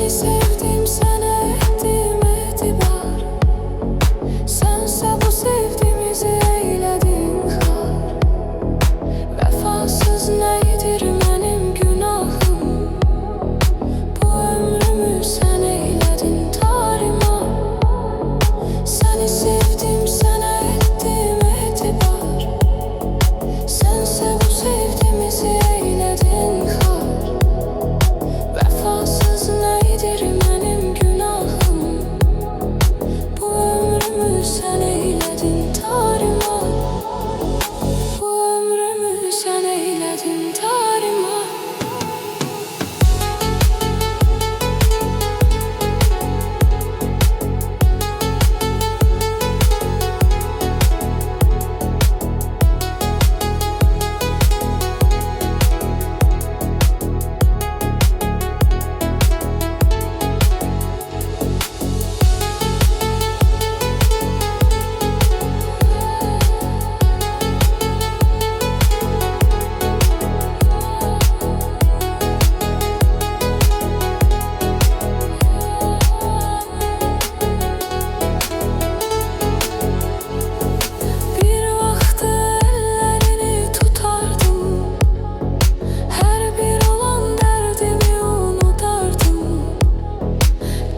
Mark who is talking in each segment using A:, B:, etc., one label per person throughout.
A: Seni sevdim, sana ettim etibar. Sense bu sevdiğimizi eyledin har. Vefasız neydir benim günahım? Bu ömrümü sen eyledin tarima. Seni sevdim, sana ettim etibar. Sense bu sevdiğimizi eyledin har. Vefasız neydir benim günahım? Bu ömrümü sen eyledin tarima. Bu ömrümü sen eyledin tarima.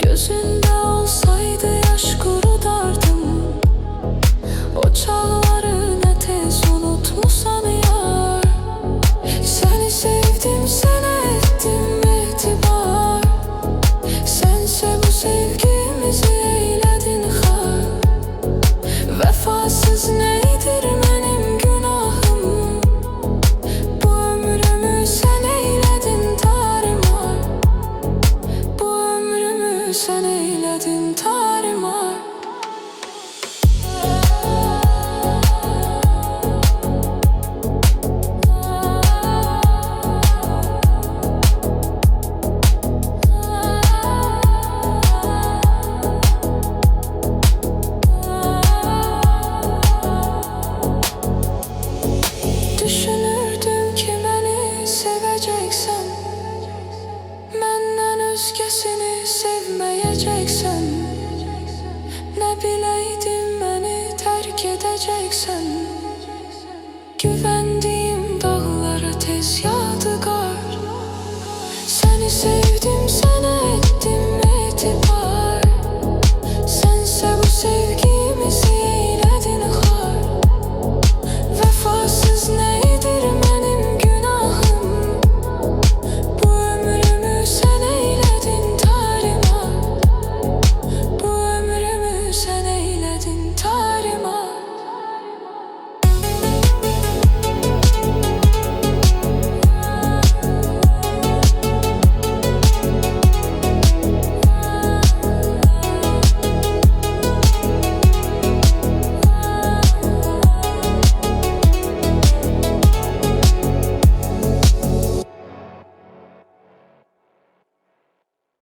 A: Gözünde olsaydı yaş kurudardım. O çağları ne tez unutmuşsan yar. Seni sevdim, sana ettim etibar. Sense bu sevgimizi eyledin har. Vefasız neydir benim günahım? Bu ömrümü sen eyledin tarima. Bu ömrümü sen eyledin tarima. Düşünürdüm ki beni seveceksen, benden özgesini sevmeyeceksen. Ne bileydim beni terk edeceksen. Güvendiğim dağlara tez yağdı kar. Seni sevdim.